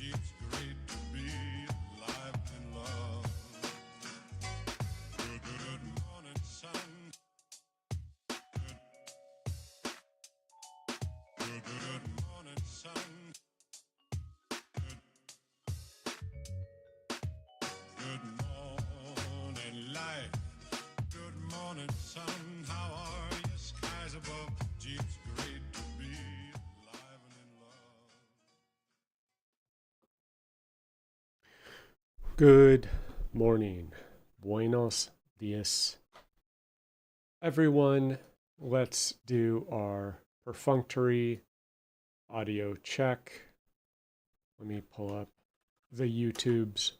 It's great to be alive and love. Good morning, sun. Good morning, sun. Good morning, life. Good morning, sun. How are you? Skies above. Gee, it's great to be alive and in love. Good morning. Buenos dias. Everyone, let's do our perfunctory audio check. Let me pull up the YouTubes.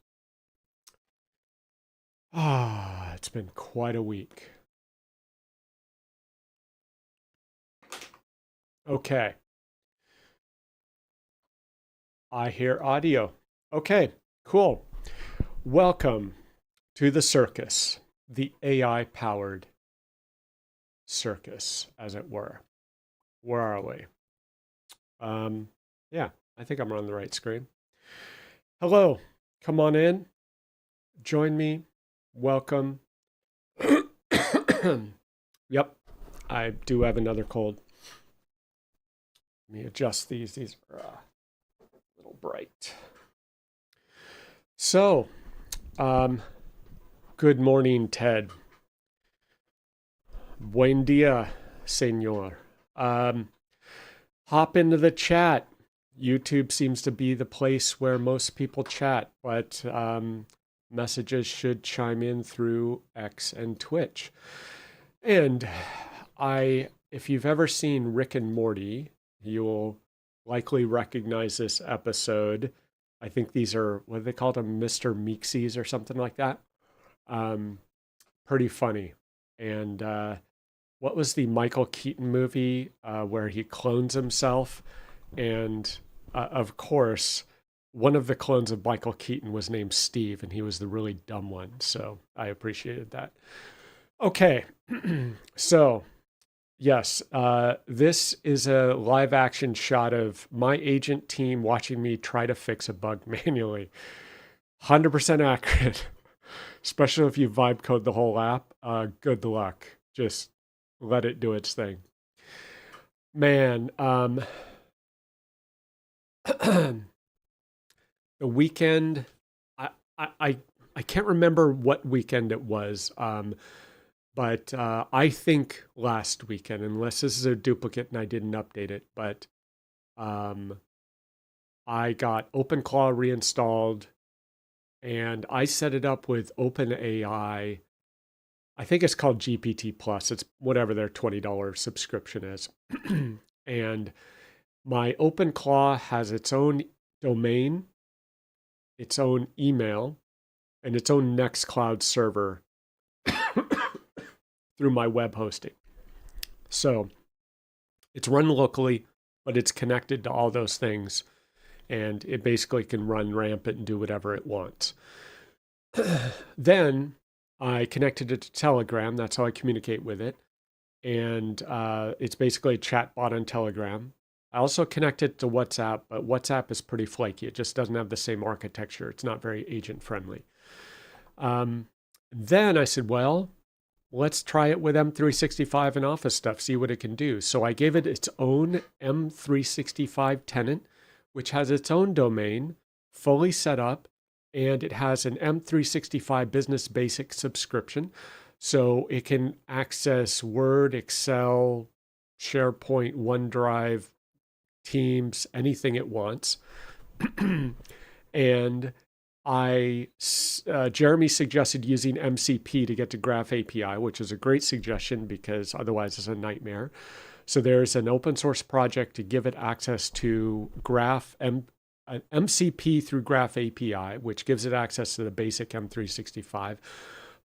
It's been quite a week. Okay. I hear audio. Okay, cool. Welcome to the circus, the AI-powered circus, as it were. Where are we? Yeah, I think I'm on the right screen. Hello, come on in. Join me. Welcome. Yep, I do have another cold. Let me adjust these. These are a little bright. So, good morning, Ted. Buen dia, senor. Hop into the chat. YouTube seems to be the place where most people chat, but messages should chime in through X and Twitch. And if you've ever seen Rick and Morty, you'll likely recognize this episode. I think these are, what do they call them, Mr. Meeksies or something like that. Pretty funny. And what was the Michael Keaton movie where he clones himself? And of course, one of the clones of Michael Keaton was named Steve, and he was the really dumb one. So I appreciated that. Okay, so yes, this is a live action shot of my agent team watching me try to fix a bug manually. 100% accurate, especially if you vibe code the whole app. Good luck. Just let it do its thing. Man, the weekend, I can't remember what weekend it was, but I think last weekend, unless this is a duplicate and I didn't update it, but I got OpenClaw reinstalled and I set it up with OpenAI. I think it's called GPT Plus. It's whatever their $20 subscription is. And my OpenClaw has its own domain, its own email, and its own Nextcloud server through my web hosting. So it's run locally, but it's connected to all those things. And it basically can run rampant and do whatever it wants. Then I connected it to Telegram. That's how I communicate with it. And it's basically a chat bot on Telegram. I also connect it to WhatsApp, but WhatsApp is pretty flaky. It just doesn't have the same architecture. It's not very agent friendly. Then I said, well, let's try it with M365 and Office stuff, see what it can do. So I gave it its own M365 tenant, which has its own domain, fully set up, and it has an M365 Business Basic subscription. So it can access Word, Excel, SharePoint, OneDrive, Teams, anything it wants. And Jeremy suggested using MCP to get to Graph API, which is a great suggestion because otherwise it's a nightmare. So there's an open source project to give it access to MCP through Graph API, which gives it access to the basic M365.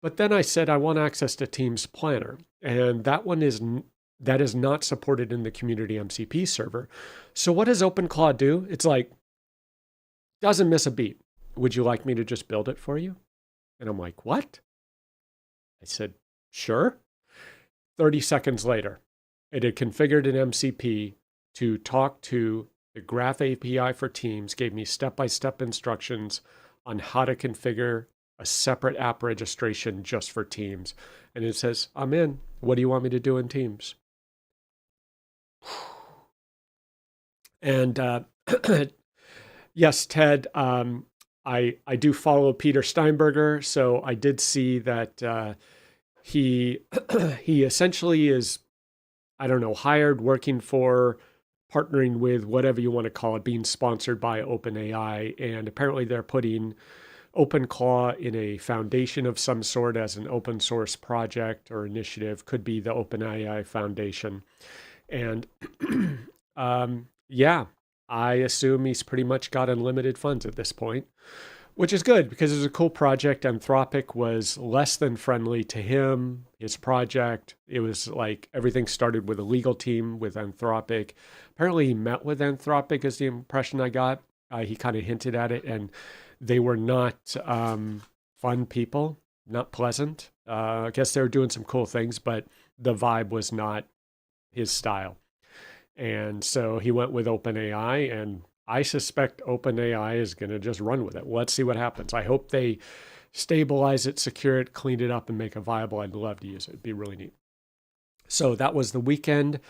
But then I said I want access to Teams Planner, and that is not supported in the community MCP server. So what does OpenClaw do? It's like, doesn't miss a beat. Would you like me to just build it for you? And I'm like, what? I said, sure. 30 seconds later, it had configured an MCP to talk to The Graph API for Teams gave me step-by-step instructions on how to configure a separate app registration just for Teams. And it says, I'm in. What do you want me to do in Teams? And yes, Ted, I do follow Peter Steinberger, so I did see that he he essentially is, I don't know, hired, working for, partnering with, whatever you want to call it, being sponsored by OpenAI, and apparently they're putting OpenClaw in a foundation of some sort as an open source project or initiative. Could be the OpenAI Foundation, and yeah, I assume he's pretty much got unlimited funds at this point, which is good because it was a cool project. Anthropic was less than friendly to him, his project. It was like everything started with a legal team with Anthropic. Apparently, he met with Anthropic, is the impression I got. He kind of hinted at it, and they were not fun people, not pleasant. I guess they were doing some cool things, but the vibe was not his style. And so he went with OpenAI, and I suspect OpenAI is going to just run with it. Let's see what happens. I hope they stabilize it, secure it, clean it up, and make it viable. I'd love to use it. It'd be really neat. So that was the weekend.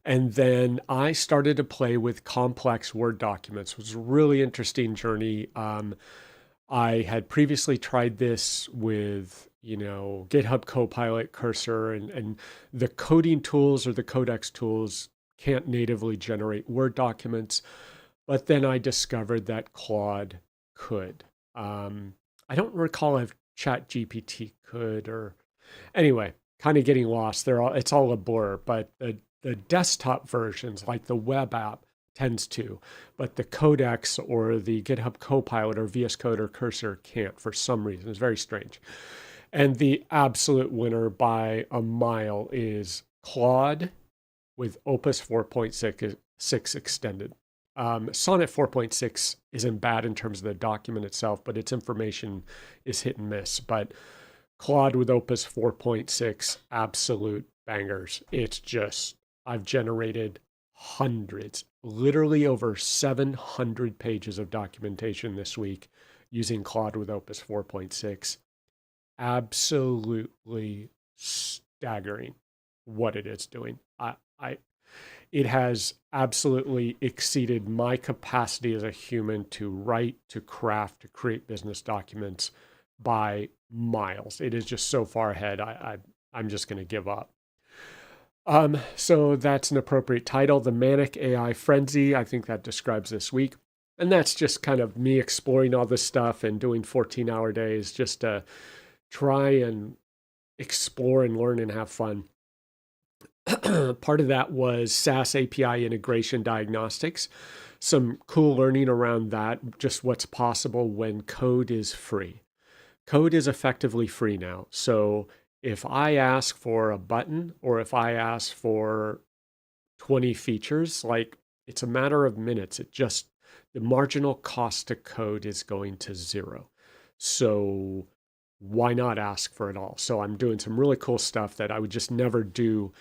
And then I started to play with complex Word documents. It was a really interesting journey. I had previously tried this with, GitHub Copilot, Cursor, and the coding tools or the Codex tools can't natively generate Word documents. But then I discovered that Claude could. I don't recall if ChatGPT could, or anyway, kind of getting lost. It's all a blur, but the desktop versions, like the web app, tends to, but the Codex or the GitHub Copilot or VS Code or Cursor can't for some reason. It's very strange. And the absolute winner by a mile is Claude with Opus 4.6 extended. Sonnet 4.6 isn't bad in terms of the document itself, but its information is hit and miss. But Claude with Opus 4.6, absolute bangers. It's just, I've generated hundreds, literally over 700 pages of documentation this week using Claude with Opus 4.6. Absolutely staggering what it is doing. It has absolutely exceeded my capacity as a human to write, to craft, to create business documents by miles. It is just so far ahead. I'm just going to give up. So that's an appropriate title, The Manic AI Frenzy. I think that describes this week. And that's just kind of me exploring all this stuff and doing 14-hour days just to try and explore and learn and have fun. Part of that was SaaS API integration diagnostics. Some cool learning around that, just what's possible when code is free. Code is effectively free now. So if I ask for a button or if I ask for 20 features, like it's a matter of minutes. The marginal cost to code is going to zero. So why not ask for it all? So I'm doing some really cool stuff that I would just never do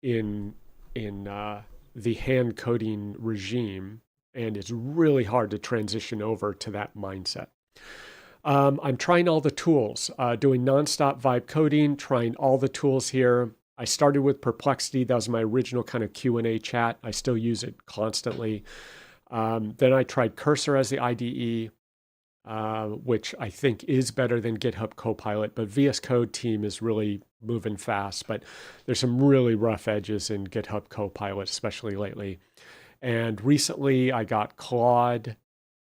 in the hand coding regime, and it's really hard to transition over to that mindset. I'm trying all the tools, doing nonstop vibe coding, trying all the tools here. I started with Perplexity. That was my original kind of Q&A chat. I still use it constantly. Then I tried Cursor as the IDE, which I think is better than GitHub Copilot, but VS Code team is really moving fast, but there's some really rough edges in GitHub Copilot, especially lately. And recently I got Claude.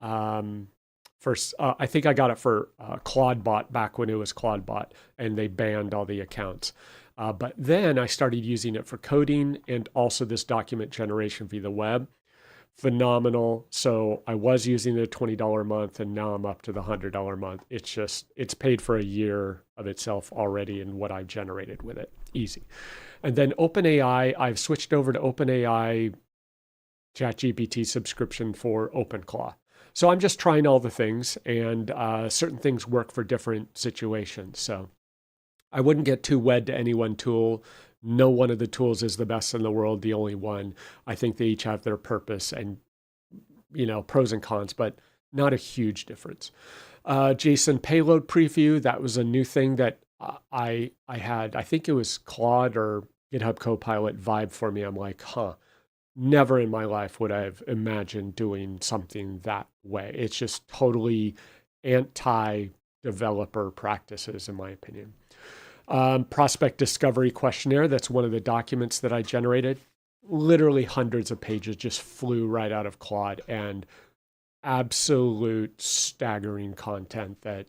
First, I think I got it for ClaudeBot back when it was ClaudeBot, and they banned all the accounts. But then I started using it for coding and also this document generation via the web. Phenomenal. So I was using the $20 a month, and now I'm up to the $100 a month. It's paid for a year of itself already in what I've generated with it. Easy. And then OpenAI, I've switched over to OpenAI ChatGPT subscription for OpenClaw. So I'm just trying all the things, and certain things work for different situations. So I wouldn't get too wed to any one tool. No one of the tools is the best in the world, the only one. I think they each have their purpose, and pros and cons, but not a huge difference. JSON payload preview, that was a new thing that I had. I think it was Claude or GitHub Copilot vibe for me. I'm like, never in my life would I have imagined doing something that way. It's just totally anti-developer practices, in my opinion. Prospect discovery questionnaire, that's one of the documents that I generated. Literally hundreds of pages just flew right out of Claude, and absolute staggering content that,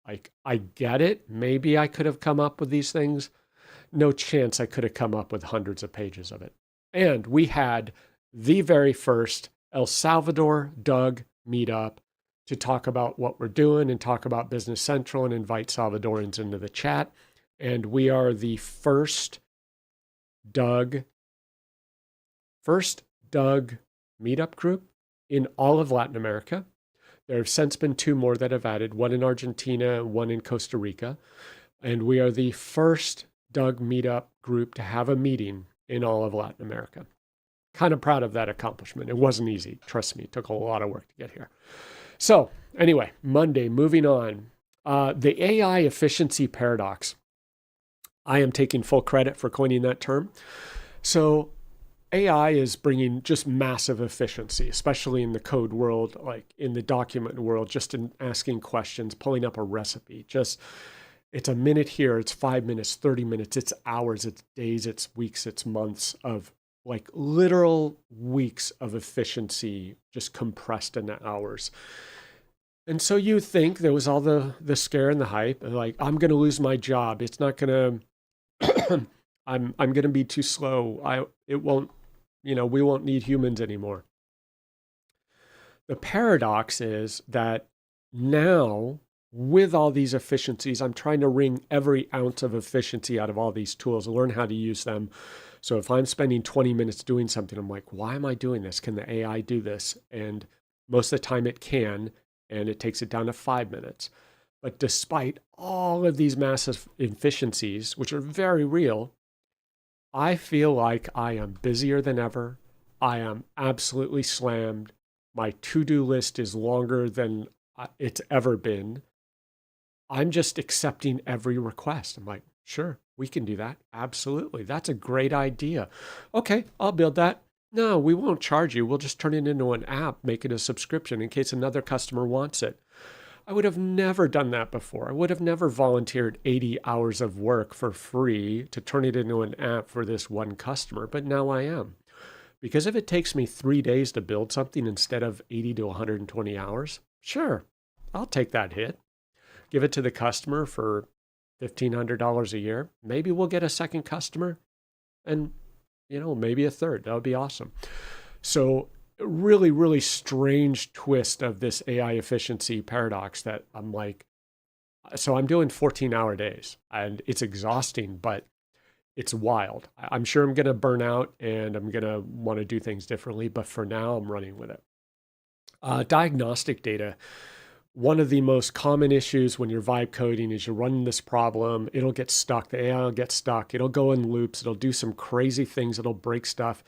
like, I get it. Maybe I could have come up with these things. No chance I could have come up with hundreds of pages of it. And we had the very first El Salvador Doug meetup to talk about what we're doing and talk about Business Central and invite Salvadorans into the chat. And we are the first Doug meetup group in all of Latin America. There have since been 2 more that have added, one in Argentina and one in Costa Rica. And we are the first Doug meetup group to have a meeting in all of Latin America. Kind of proud of that accomplishment. It wasn't easy. Trust me, it took a lot of work to get here. So anyway, Monday, moving on. The AI efficiency paradox. I am taking full credit for coining that term. So AI is bringing just massive efficiency, especially in the code world, like in the document world, just in asking questions, pulling up a recipe. It's a minute here, it's 5 minutes, 30 minutes, it's hours, it's days, it's weeks, it's months of, like, literal weeks of efficiency just compressed into hours. And so you think there was all the scare and the hype, like, I'm going to lose my job. It's not going to, I'm going to be too slow. We won't need humans anymore. The paradox is that now, with all these efficiencies, I'm trying to wring every ounce of efficiency out of all these tools and learn how to use them. So if I'm spending 20 minutes doing something, I'm like, why am I doing this? Can the AI do this? And most of the time it can, and it takes it down to 5 minutes. But despite all of these massive efficiencies, which are very real, I feel like I am busier than ever. I am absolutely slammed. My to-do list is longer than it's ever been. I'm just accepting every request. I'm like, sure, we can do that. Absolutely. That's a great idea. Okay, I'll build that. No, we won't charge you. We'll just turn it into an app, make it a subscription in case another customer wants it. I would have never done that before. I would have never volunteered 80 hours of work for free to turn it into an app for this one customer, but now I am. Because if it takes me 3 days to build something instead of 80 to 120 hours, sure, I'll take that hit. Give it to the customer for $1,500 a year. Maybe we'll get a second customer and, maybe a third. That would be awesome. So really, really strange twist of this AI efficiency paradox that I'm like, so I'm doing 14-hour days and it's exhausting, but it's wild. I'm sure I'm going to burn out and I'm going to want to do things differently, but for now I'm running with it. Diagnostic data. One of the most common issues when you're vibe coding is you're running this problem, it'll get stuck, the AI will get stuck, it'll go in loops, it'll do some crazy things, it'll break stuff.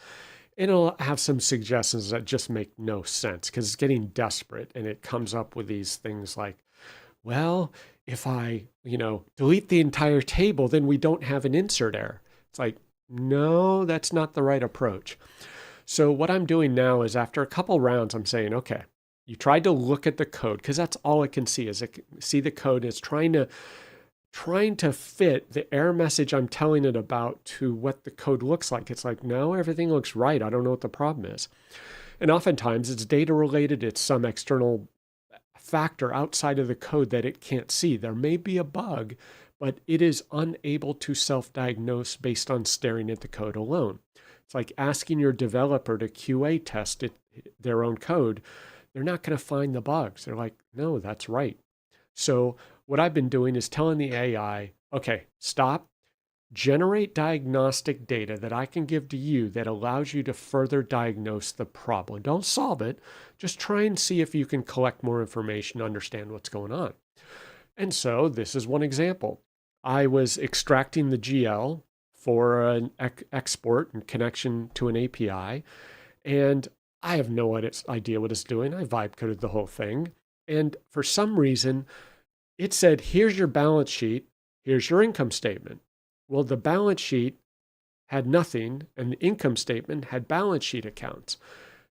It'll have some suggestions that just make no sense because it's getting desperate and it comes up with these things like, well, if I, delete the entire table, then we don't have an insert error. It's like, no, that's not the right approach. So what I'm doing now is after a couple rounds, I'm saying, okay, you tried to look at the code because that's all it can see is it can see the code. It's trying to fit the error message I'm telling it about to what the code looks like. It's like, no, everything looks right. I don't know what the problem is. And oftentimes it's data related. It's some external factor outside of the code that it can't see. There may be a bug, but it is unable to self-diagnose based on staring at the code alone. It's like asking your developer to QA test their own code. They're not going to find the bugs. They're like, no, that's right. So what I've been doing is telling the AI, okay, stop, generate diagnostic data that I can give to you that allows you to further diagnose the problem. Don't solve it. Just try and see if you can collect more information, understand what's going on. And so this is one example. I was extracting the GL for an export and connection to an API, and I have no idea what it's doing. I vibe coded the whole thing. And for some reason, it said, here's your balance sheet, here's your income statement. Well, the balance sheet had nothing, and the income statement had balance sheet accounts.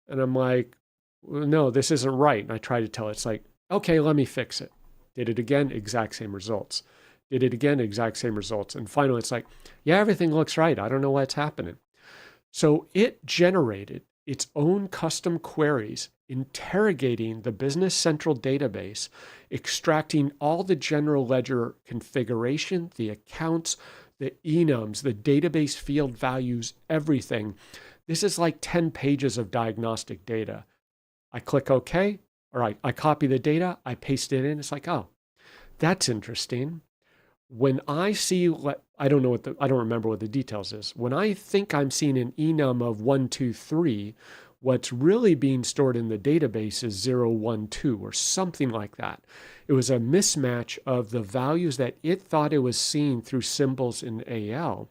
And I'm like, well, no, this isn't right. And I try to tell it, it's like, okay, let me fix it. Did it again, exact same results. Did it again, exact same results. And finally, it's like, yeah, everything looks right. I don't know what's happening. So it generated its own custom queries, interrogating the Business Central database, extracting all the general ledger configuration, the accounts, the enums, the database field values, everything. This is like 10 pages of diagnostic data. I click OK. All right, I copy the data, I paste it in. It's like, oh, that's interesting. When I see, I don't remember what the details is. When I think I'm seeing an enum of 123, what's really being stored in the database is 012 or something like that. It was a mismatch of the values that it thought it was seeing through symbols in AL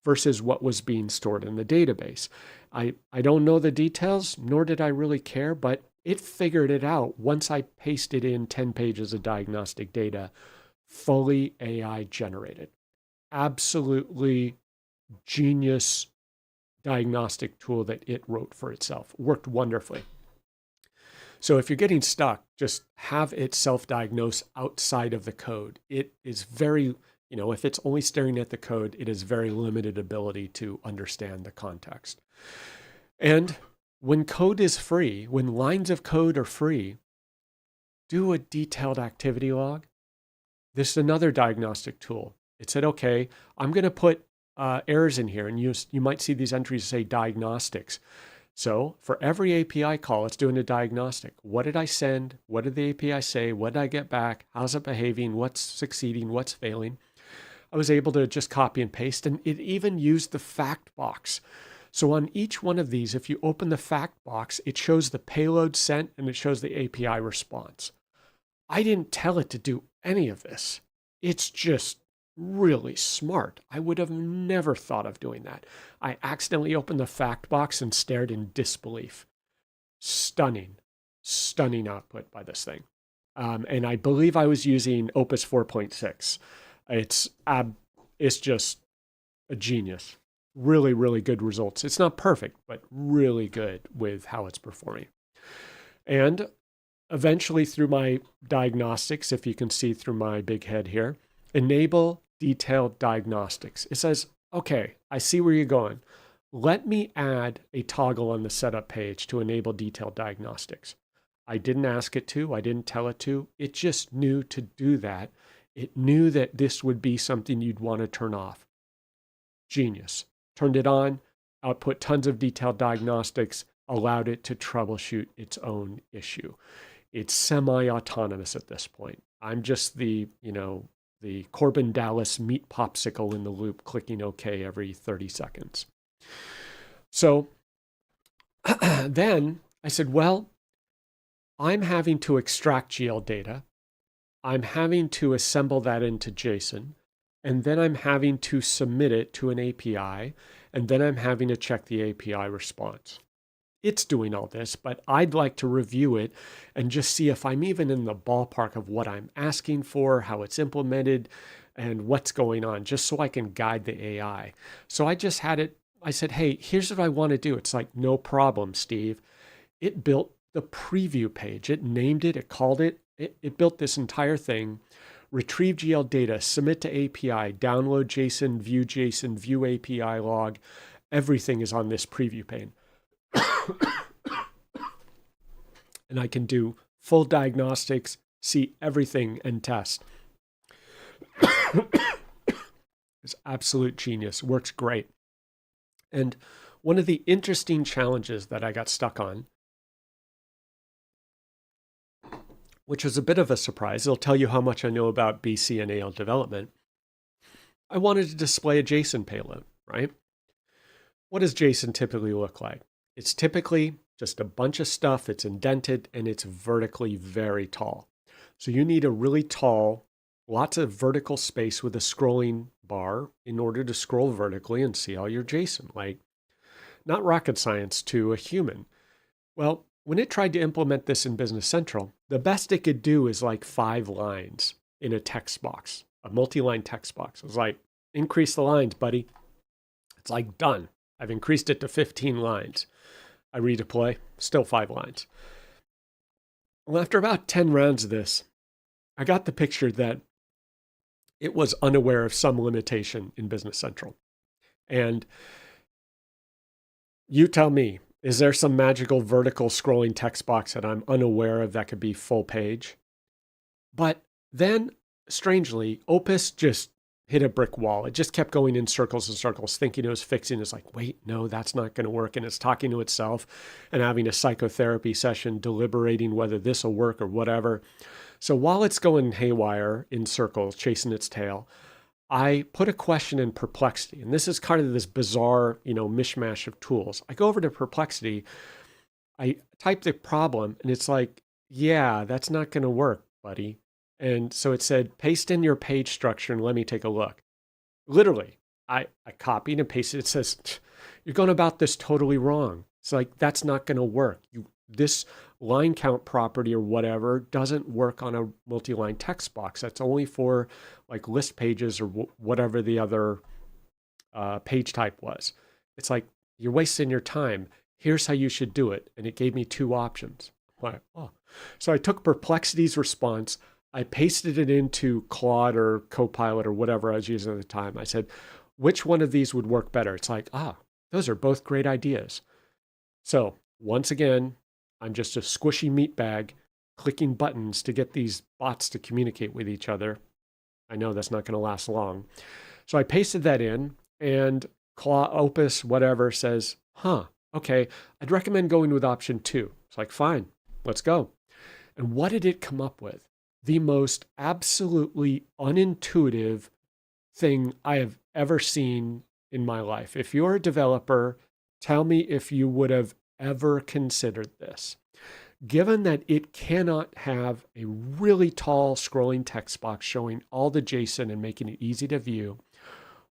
versus what was being stored in the database. I don't know the details, nor did I really care, but it figured it out once I pasted in 10 pages of diagnostic data, fully AI generated. Absolutely genius diagnostic tool that it wrote for itself. Worked wonderfully. So if you're getting stuck, just have it self-diagnose outside of the code. It is very, if it's only staring at the code, it has very limited ability to understand the context. And when code is free, when lines of code are free, do a detailed activity log. This is another diagnostic tool. It said, okay, I'm going to put errors in here, and you might see these entries say diagnostics. So for every API call, it's doing a diagnostic. What did I send? What did the API say? What did I get back? How's it behaving? What's succeeding? What's failing? I was able to just copy and paste, and it even used the fact box. So on each one of these, if you open the fact box, it shows the payload sent and it shows the API response. I didn't tell it to do any of this. It's just really smart. I would have never thought of doing that. I accidentally opened the fact box and stared in disbelief. Stunning, stunning output by this thing. And I believe I was using Opus 4.6. It's just a genius. Really, really good results. It's not perfect, but really good with how it's performing. And eventually through my diagnostics, if you can see through my big head here, enable detailed diagnostics. It says, okay, I see where you're going. Let me add a toggle on the setup page to enable detailed diagnostics. I didn't ask it to, I didn't tell it to. It just knew to do that. It knew that this would be something you'd want to turn off. Genius. Turned it on, output tons of detailed diagnostics, allowed it to troubleshoot its own issue. It's semi-autonomous at this point. I'm just the Corbin Dallas meat popsicle in the loop, clicking OK every 30 seconds. So then I said, well, I'm having to extract GL data. I'm having to assemble that into JSON. And then I'm having to submit it to an API, and then I'm having to check the API response. It's doing all this, but I'd like to review it and just see if I'm even in the ballpark of what I'm asking for, how it's implemented, and what's going on, just so I can guide the AI. So I just had it, I said, hey, here's what I want to do. It's like, no problem, Steve. It built the preview page. It named it, it called it, it built this entire thing. Retrieve GL data, submit to API, download JSON, view API log. Everything is on this preview pane. And I can do full diagnostics, see everything, and test. It's absolute genius. Works great. And one of the interesting challenges that I got stuck on, which was a bit of a surprise, it'll tell you how much I know about BC and AL development. I wanted to display a JSON payload, right? What does JSON typically look like? It's typically just a bunch of stuff, it's indented, and it's vertically very tall. So you need a really tall, lots of vertical space with a scrolling bar in order to scroll vertically and see all your JSON. Like, not rocket science to a human. Well, when it tried to implement this in Business Central, the best it could do is like 5 lines in a text box, a multi-line text box. It was like, increase the lines, buddy. It's like, done. I've increased it to 15 lines. I redeploy, still 5 lines. Well, after about 10 rounds of this, I got the picture that it was unaware of some limitation in Business Central. And you tell me, is there some magical vertical scrolling text box that I'm unaware of that could be full page? But then, strangely, Opus just hit a brick wall. It just kept going in circles and circles, thinking it was fixing. It's like, wait, no, that's not going to work. And it's talking to itself and having a psychotherapy session, deliberating whether this will work or whatever. So while it's going haywire in circles, chasing its tail, I put a question in Perplexity. And this is kind of this bizarre, mishmash of tools. I go over to Perplexity, I type the problem, and it's like, yeah, that's not going to work, buddy. And so it said, paste in your page structure and let me take a look. Literally, I copied and pasted. It says, you're going about this totally wrong. It's like, that's not going to work. This line count property or whatever doesn't work on a multi-line text box. That's only for like list pages or whatever the other page type was. It's like, you're wasting your time. Here's how you should do it. And it gave me 2 options. Like, oh. So I took Perplexity's response, I pasted it into Claude or Copilot or whatever I was using at the time. I said, which one of these would work better? It's like, those are both great ideas. So once again, I'm just a squishy meat bag clicking buttons to get these bots to communicate with each other. I know that's not going to last long. So I pasted that in, and Opus, whatever, says, okay, I'd recommend going with option 2. It's like, fine, let's go. And what did it come up with? The most absolutely unintuitive thing I have ever seen in my life. If you're a developer, tell me if you would have ever considered this. Given that it cannot have a really tall scrolling text box showing all the JSON and making it easy to view,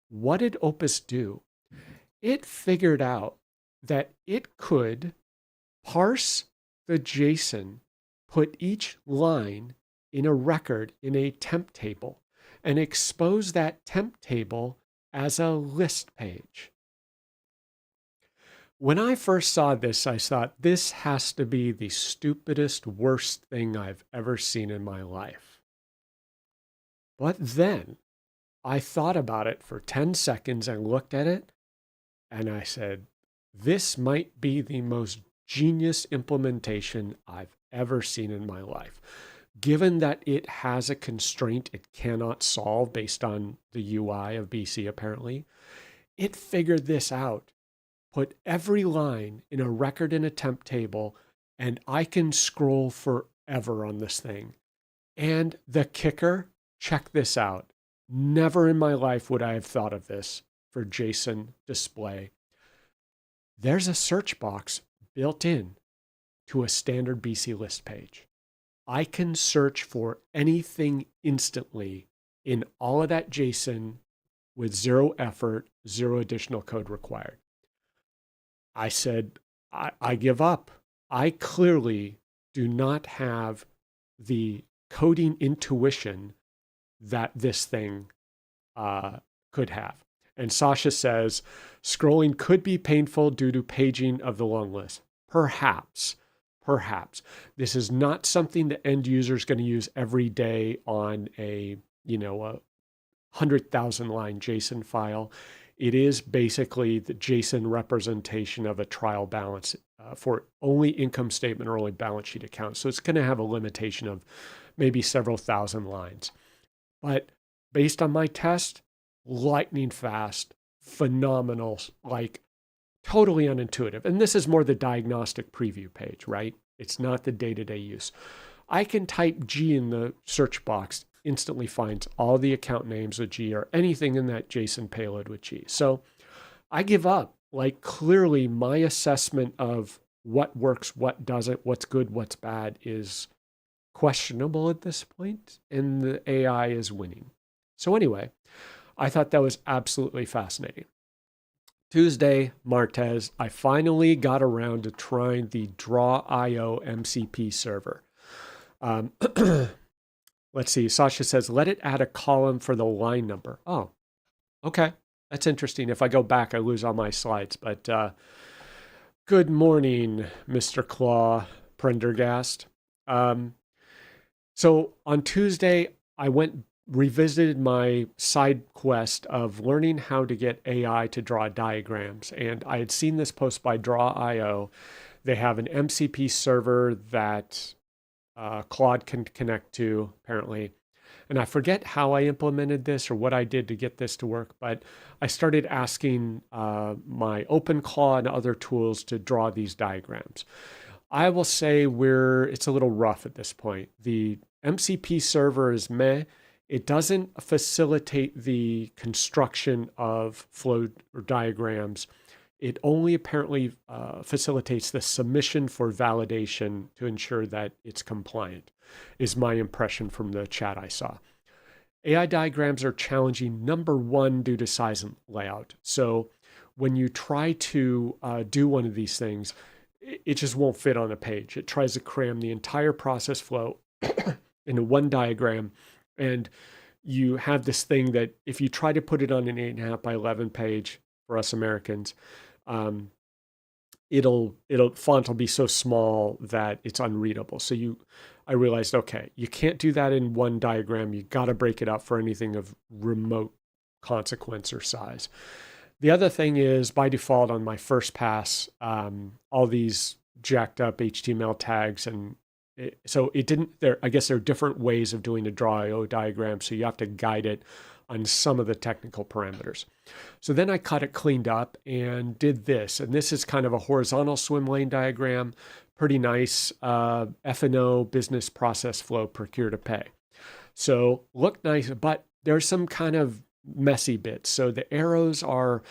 what did Opus do? It figured out that it could parse the JSON, put each line in a record in a temp table, and expose that temp table as a list page. When I first saw this, I thought, this has to be the stupidest, worst thing I've ever seen in my life. But then I thought about it for 10 seconds and looked at it, and I said, this might be the most genius implementation I've ever seen in my life. Given that it has a constraint it cannot solve based on the UI of BC, apparently, it figured this out. Put every line in a record in a temp table, and I can scroll forever on this thing. And the kicker, check this out. Never in my life would I have thought of this for JSON display. There's a search box built in to a standard BC list page. I can search for anything instantly in all of that JSON with 0 effort, 0 additional code required. I said, I give up. I clearly do not have the coding intuition that this thing could have. And Sasha says, scrolling could be painful due to paging of the long list. Perhaps. This is not something the end user is going to use every day on a 100,000 line JSON file. It is basically the JSON representation of a trial balance for only income statement or only balance sheet accounts. So it's going to have a limitation of maybe several thousand lines. But based on my test, lightning fast, phenomenal, like totally unintuitive. And this is more the diagnostic preview page, right? It's not the day-to-day use. I can type G in the search box, instantly finds all the account names with G or anything in that JSON payload with G. So I give up. Like clearly my assessment of what works, what doesn't, what's good, what's bad is questionable at this point, and the AI is winning. So anyway, I thought that was absolutely fascinating. Tuesday, Martez, I finally got around to trying the Draw.io MCP server. Um, let's see. Sasha says, let it add a column for the line number. Oh, okay. That's interesting. If I go back, I lose all my slides. But good morning, Mr. Claw Prendergast. So on Tuesday, I revisited my side quest of learning how to get AI to draw diagrams. And I had seen this post by Draw.io. They have an MCP server that Claude can connect to, apparently. And I forget how I implemented this or what I did to get this to work, but I started asking my OpenClaw and other tools to draw these diagrams. I will say it's a little rough at this point. The MCP server is meh. It doesn't facilitate the construction of flow or diagrams. It only apparently facilitates the submission for validation to ensure that it's compliant, is my impression from the chat I saw. AI diagrams are challenging, number one, due to size and layout. So when you try to do one of these things, it just won't fit on a page. It tries to cram the entire process flow into one diagram. And you have this thing that if you try to put it on an 8.5 by 11 page for us Americans, font will be so small that it's unreadable. So I realized, okay, you can't do that in one diagram. You got to break it up for anything of remote consequence or size. The other thing is, by default on my first pass, all these jacked up HTML tags, and I guess there are different ways of doing a Draw.io diagram, so you have to guide it on some of the technical parameters. So then I cut it cleaned up and did this, and this is kind of a horizontal swim lane diagram, pretty nice F&O business process flow procure to pay. So look nice, but there's some kind of messy bits. So the arrows are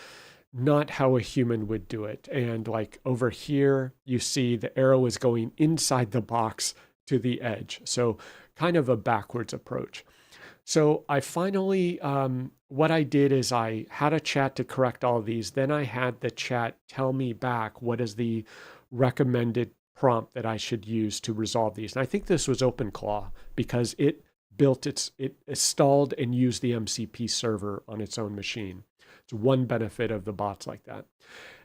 not how a human would do it. And like over here, you see the arrow is going inside the box to the edge. So kind of a backwards approach. So I finally, what I did is I had a chat to correct all of these. Then I had the chat tell me back what is the recommended prompt that I should use to resolve these. And I think this was OpenClaw because it installed and used the MCP server on its own machine. It's one benefit of the bots like that.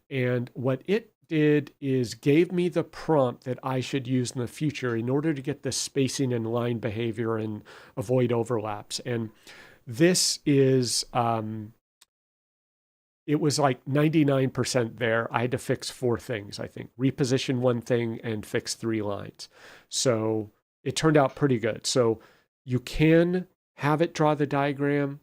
And what it did is gave me the prompt that I should use in the future in order to get the spacing and line behavior and avoid overlaps. And this is, it was like 99% there. I had to fix 4 things, I think. Reposition 1 thing and fix 3 lines. So it turned out pretty good. So you can have it draw the diagram.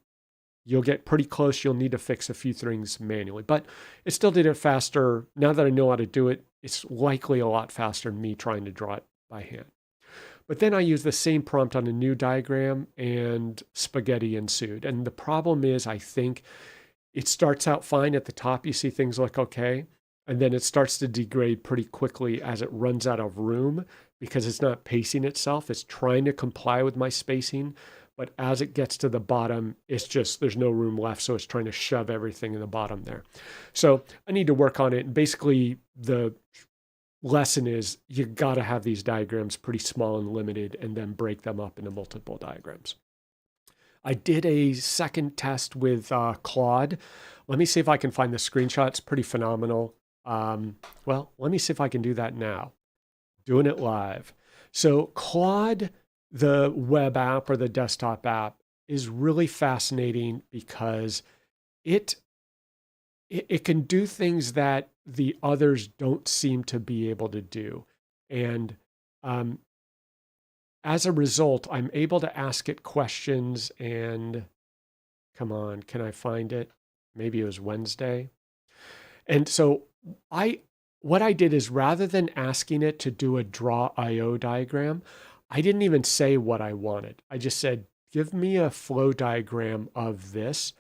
You'll get pretty close. You'll need to fix a few things manually, but it still did it faster. Now that I know how to do it, it's likely a lot faster than me trying to draw it by hand. But then I used the same prompt on a new diagram and spaghetti ensued. And the problem is, I think it starts out fine at the top. You see things look okay. And then it starts to degrade pretty quickly as it runs out of room because it's not pacing itself. It's trying to comply with my spacing. But as it gets to the bottom, it's just, there's no room left. So it's trying to shove everything in the bottom there. So I need to work on it. And basically the lesson is you got to have these diagrams pretty small and limited and then break them up into multiple diagrams. I did a second test with Claude. Let me see if I can find the screenshot. It's pretty phenomenal. Well, let me see if I can do that now. Doing it live. So Claude, the web app or the desktop app, is really fascinating because it can do things that the others don't seem to be able to do. And as a result, I'm able to ask it questions and come on, can I find it? Maybe it was Wednesday. And so what I did is rather than asking it to do a Draw.io diagram, I didn't even say what I wanted. I just said, give me a flow diagram of this.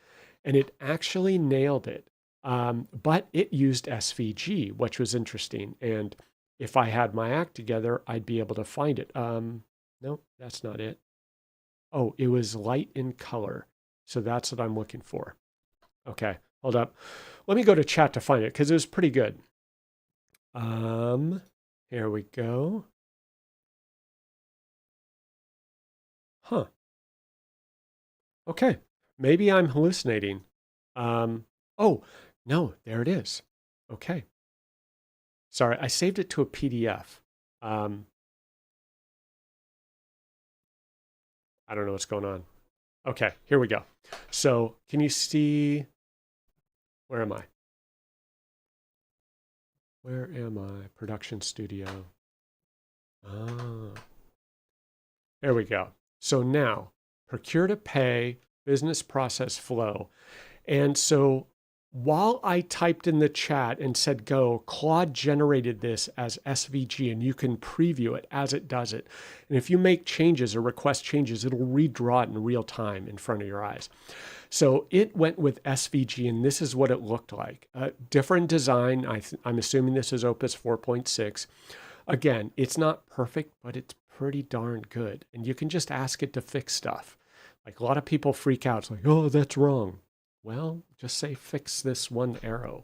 And it actually nailed it. But it used SVG, which was interesting. And if I had my act together, I'd be able to find it. No, that's not it. Oh, it was light in color. So that's what I'm looking for. Okay. Hold up. Let me go to chat to find it because it was pretty good. Here we go. Huh. Okay. Maybe I'm hallucinating. Oh, no, there it is. Okay. Sorry, I saved it to a PDF. Um, I don't know what's going on. Okay, here we go. So can you see, where am I? Where am I? Production studio. Ah, there we go. So now, procure to pay, business process flow. And so while I typed in the chat and said go, Claude generated this as SVG and you can preview it as it does it. And if you make changes or request changes, it'll redraw it in real time in front of your eyes. So it went with SVG and this is what it looked like. Different design. I'm assuming this is Opus 4.6. Again, it's not perfect, but it's pretty darn good. And you can just ask it to fix stuff. Like a lot of people freak out. It's like, oh, that's wrong. Well, just say fix this one arrow.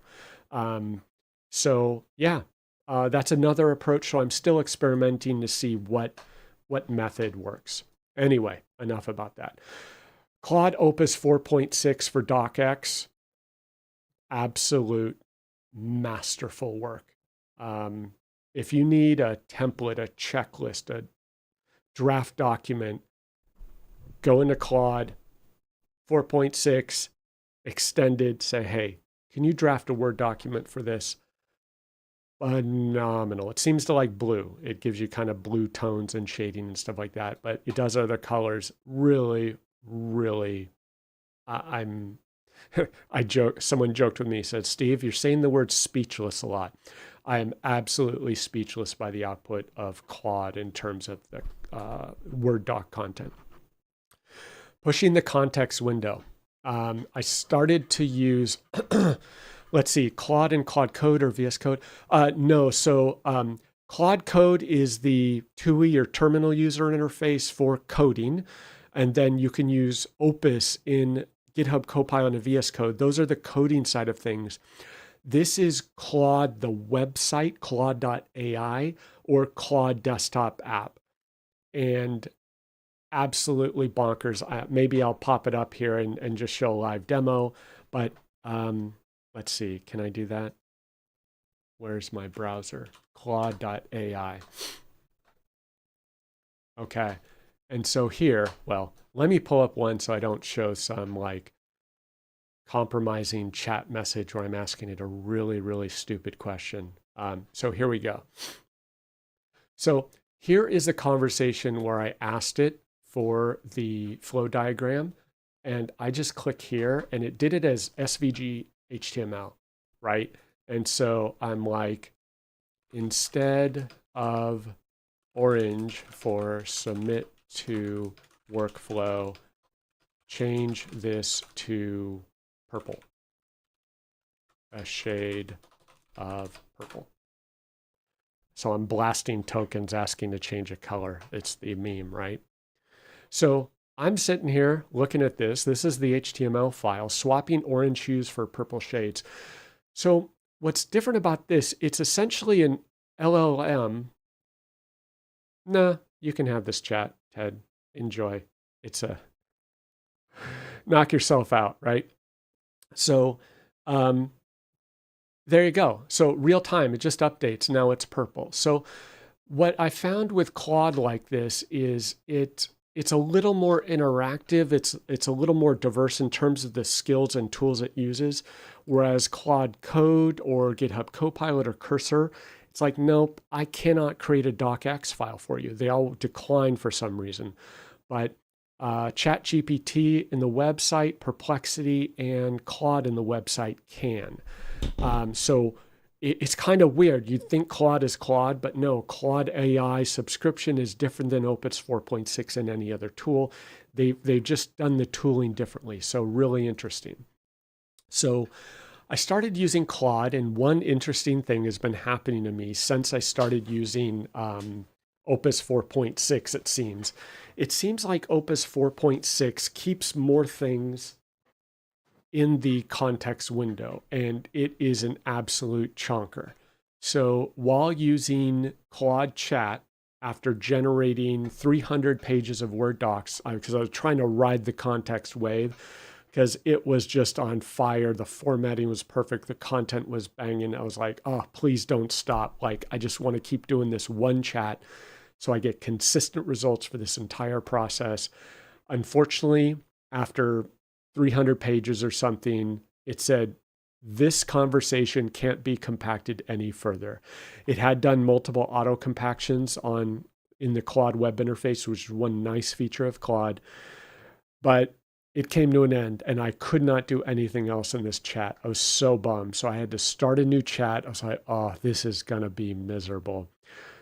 So yeah, that's another approach. So I'm still experimenting to see what method works. Anyway, enough about that. Claude Opus 4.6 for DocX, absolute masterful work. If you need a template, a checklist, a draft document, go into Claude 4.6, extended, say, hey, can you draft a Word document for this? Phenomenal. It seems to like blue. It gives you kind of blue tones and shading and stuff like that, but it does other colors. Really, really, I'm, I joke, someone joked with me, said, Steve, you're saying the word speechless a lot. I am absolutely speechless by the output of Claude in terms of the Word doc content. Pushing the context window. I started to use, let's see, Claude and Claude Code or VS Code. No, so Claude Code is the TUI or terminal user interface for coding. And then you can use Opus in GitHub Copilot and VS Code. Those are the coding side of things. This is Claude, the website, Claude.ai or Claude desktop app. And absolutely bonkers. Maybe I'll pop it up here and just show a live demo. But let's see, can I do that? Where's my browser? Claude.ai. Okay. And so here, well, let me pull up one so I don't show some like compromising chat message where I'm asking it a really, really stupid question. So here we go. So here is a conversation where I asked it for the flow diagram and I just click here and it did it as SVG HTML, right? And so I'm like, instead of orange for submit to workflow, change this to purple, a shade of purple. So I'm blasting tokens asking to change a color. It's the meme, right? So I'm sitting here looking at this. This is the HTML file, swapping orange hues for purple shades. So what's different about this, it's essentially an LLM. Nah, you can have this chat, Ted. Enjoy. It's a knock yourself out, right? So there you go. So real time, it just updates. Now it's purple. So what I found with Claude like this is it's a little more interactive. It's a little more diverse in terms of the skills and tools it uses. Whereas Claude Code or GitHub Copilot or Cursor, it's like, nope, I cannot create a docx file for you. They all decline for some reason. But ChatGPT in the website, Perplexity, and Claude in the website can. So it's kind of weird. You'd think Claude is Claude, but no, Claude AI subscription is different than Opus 4.6 and any other tool. They've just done the tooling differently. So really interesting. So I started using Claude, and one interesting thing has been happening to me since I started using Opus 4.6, it seems. It seems like Opus 4.6 keeps more things in the context window, and it is an absolute chonker. So while using Claude Chat, after generating 300 pages of Word docs, because I was trying to ride the context wave, because it was just on fire. The formatting was perfect. The content was banging. I was like, oh, please don't stop. Like, I just want to keep doing this one chat so I get consistent results for this entire process. Unfortunately, after 300 pages or something, it said, this conversation can't be compacted any further. It had done multiple auto compactions in the Claude web interface, which is one nice feature of Claude, but it came to an end and I could not do anything else in this chat. I was so bummed. So I had to start a new chat. I was like, oh, this is going to be miserable.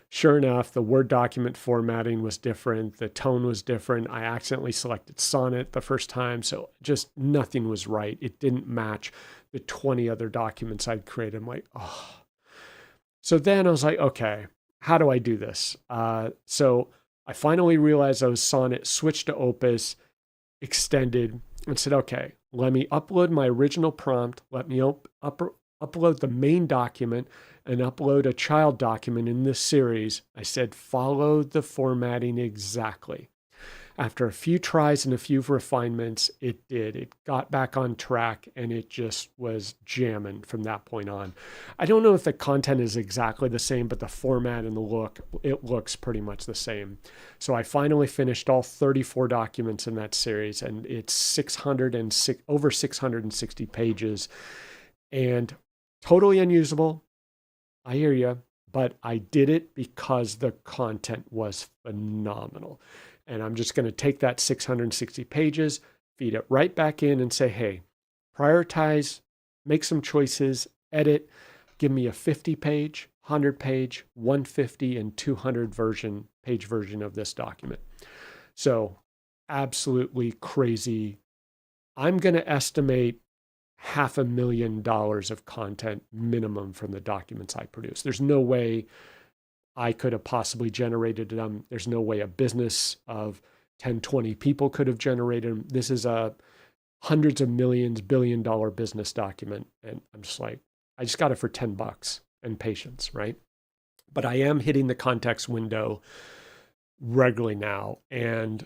Sure enough, the Word document formatting was different. The tone was different. I accidentally selected Sonnet the first time. So just nothing was right. It didn't match the 20 other documents I'd created. I'm like, oh. So then I was like, okay, how do I do this? So I finally realized I was Sonnet, switched to Opus, extended, and said, okay, let me upload my original prompt. Let me upload the main document and upload a child document in this series. I said, follow the formatting exactly. After a few tries and a few refinements, it did. It got back on track and it just was jamming from that point on. I don't know if the content is exactly the same, but the format and the look, it looks pretty much the same. So I finally finished all 34 documents in that series, and it's over 660 pages and totally unusable. I hear you, but I did it because the content was phenomenal. And I'm just going to take that 660 pages, feed it right back in and say, hey, prioritize, make some choices, edit, give me a 50-page, 100-page, 150, and 200-page version of this document. So absolutely crazy. I'm going to estimate $500,000 of content minimum from the documents I produce. There's no way I could have possibly generated them. There's no way a business of 10, 20 people could have generated them. This is a hundreds of millions, $billion business document. And I'm just like, I just got it for $10 and patience, right? But I am hitting the context window regularly now. And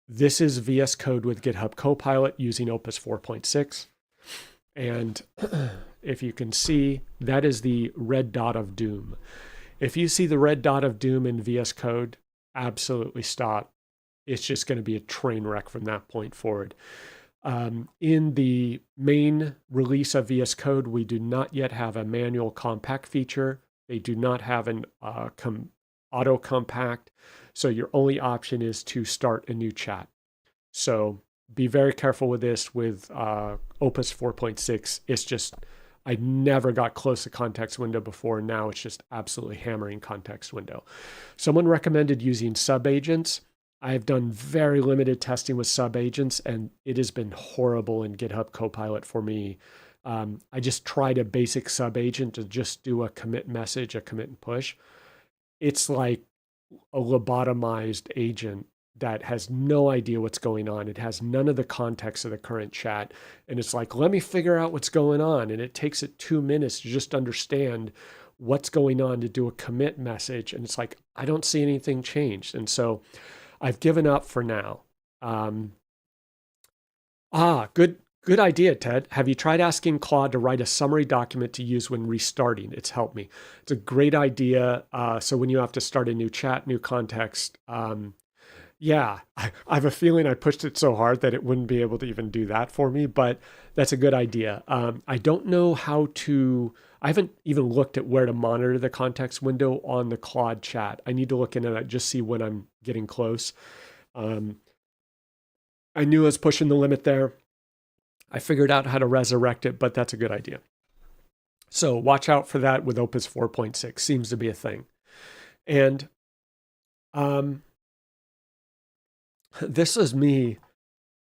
this is VS Code with GitHub Copilot using Opus 4.6. And if you can see, that is the red dot of doom. If you see the red dot of doom in VS Code, absolutely stop. It's just going to be a train wreck from that point forward. In the main release of VS Code, we do not yet have a manual compact feature. They do not have an auto compact. So your only option is to start a new chat. So be very careful with this with Opus 4.6. It's just, I never got close to context window before. Now it's just absolutely hammering context window. Someone recommended using subagents. I've done very limited testing with subagents, and it has been horrible in GitHub Copilot for me. I just tried a basic subagent to just do a commit message, a commit and push. It's like a lobotomized agent that has no idea what's going on. It has none of the context of the current chat. And it's like, let me figure out what's going on. And it takes it 2 minutes to just understand what's going on to do a commit message. And it's like, I don't see anything changed. And so I've given up for now. Good idea, Ted. Have you tried asking Claude to write a summary document to use when restarting? It's helped me. It's a great idea. So when you have to start a new chat, new context, yeah, I have a feeling I pushed it so hard that it wouldn't be able to even do that for me, but that's a good idea. I don't know I haven't even looked at where to monitor the context window on the Claude chat. I need to look into that, just see when I'm getting close. I knew I was pushing the limit there. I figured out how to resurrect it, but that's a good idea. So watch out for that with Opus 4.6. Seems to be a thing. And this is me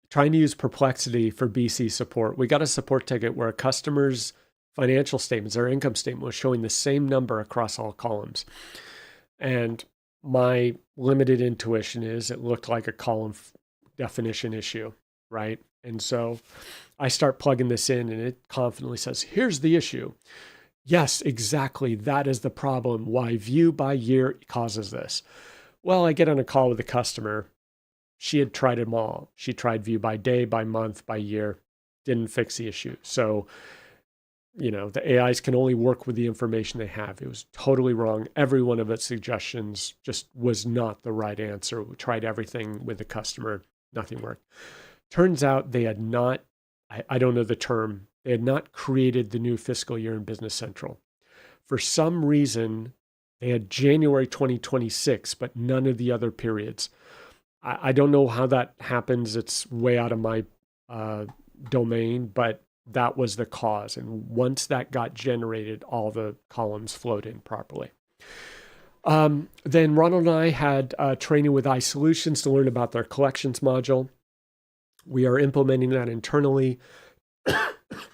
trying to use Perplexity for BC support. We got a support ticket where a customer's financial statements, their income statement, was showing the same number across all columns. And my limited intuition is it looked like a column definition issue, right? And so I start plugging this in and it confidently says, here's the issue. Yes, exactly. That is the problem. Why view by year causes this. Well, I get on a call with a customer. She had tried them all. She tried view by day, by month, by year, didn't fix the issue. So, the AIs can only work with the information they have. It was totally wrong. Every one of its suggestions just was not the right answer. We tried everything with the customer, nothing worked. Turns out they had not, I don't know the term, they had not created the new fiscal year in Business Central. For some reason, they had January 2026, but none of the other periods. I don't know how that happens. It's way out of my domain, but that was the cause. And once that got generated, all the columns flowed in properly. Then Ronald and I had training with iSolutions to learn about their collections module. We are implementing that internally,